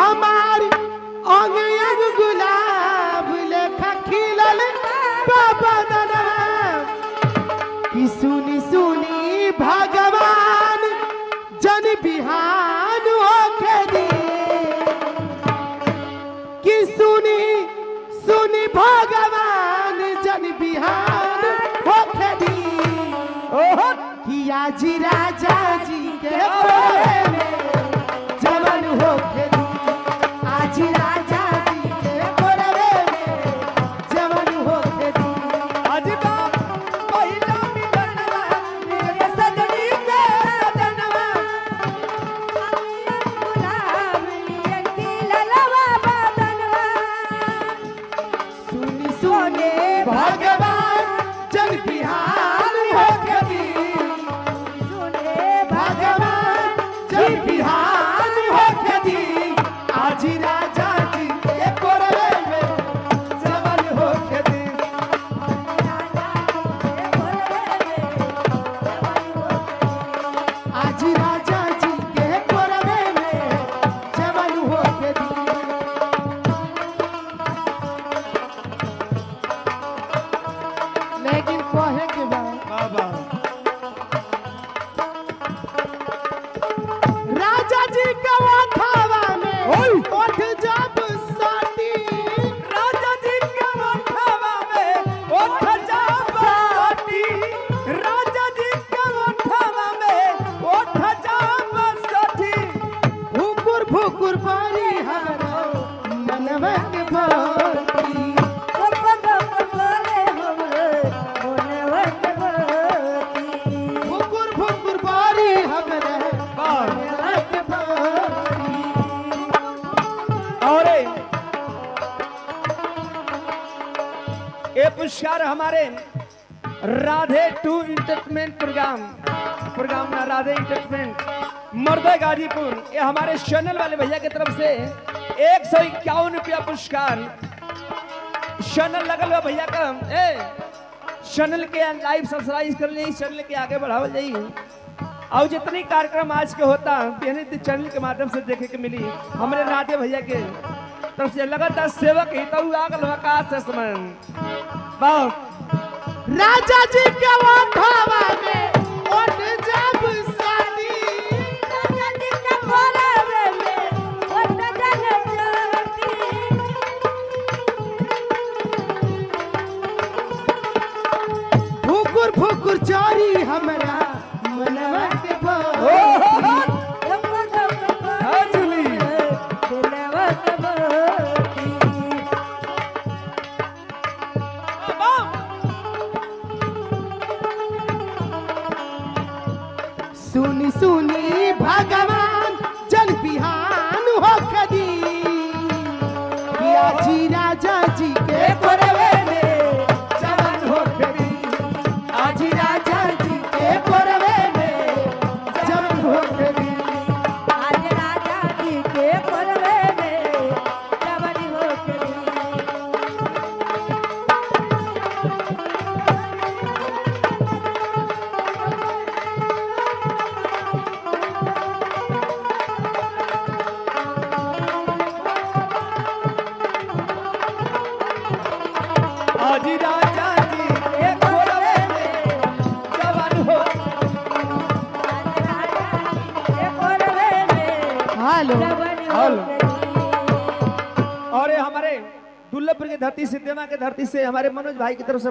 हमारी अंग अंग गुलाब लेखा खिलल बदनवा कि सुनी सुनी भगवान जन बिहान होके दी कि सुनी सुनी भगवान जन बिहान होके दी कि आज राजा जी के कोरे में जवन होके दी आज राजा जी के कोरे में जवन होके दी आज बाप पहिला मिलनवा मेरे सजनी से सजनवा गुलाब लियन की ललवा बदनवा सुनी सुनी भगवान जन बिहान होके दी भगवान जन बिहान होके दी आज राजा जी के कोरे में जवन होके दी आज राजा जी के कोरे में जवन होके दी लेकिन कहे के बाद राजा जी के ओठवा में ओठ जब साटी राजा जी के ओठवा में ओठ जाब सटी राजा जी के ओठवा में ओठ जाब सटी भुकुर भुकुर बारी हमारा मनवा के भोती भुकुर भुकुर बारी हमारा मनवा के भोती और ये पुरस्कार हमारे राधे टू इंटरटेनमेंट प्रोग्राम ना राधे इंटरटेनमेंट मर्दे गाजीपुर ये हमारे चैनल वाले भैया की तरफ से 151 रुपया पुरस्कार चैनल लगल हुआ भैया का चैनल के लाइव सब्सक्राइब कर ली चैनल के आगे बढ़ावल जाइए और जितनी कार्यक्रम आज के होता चैनल के माध्यम से देखे के मिली हमारे राधे भैया के तरफ से लगातार सेवक ही तो आगल आकाश से समन बहुत राजा जी के ओठवा में ओठ जब साटी राजा जी के कोरे में ओठ जब साटी भुकुर भुकुर जारी हमरा मनवा के भोती सुनी सुनी भगवान जन बिहान होके दी कि आज राजा जी के कोरे में जवन होके दी आज राजा जी के कोरे में जवन होके दी आज राजा जी के कोरे में जवन होके दी आज राजा जी के कोरवे में जवान हो हेलो और ये हमारे दुर्लभपुर की धरती सिद्धेमा की धरती से हमारे मनोज भाई की तरफ से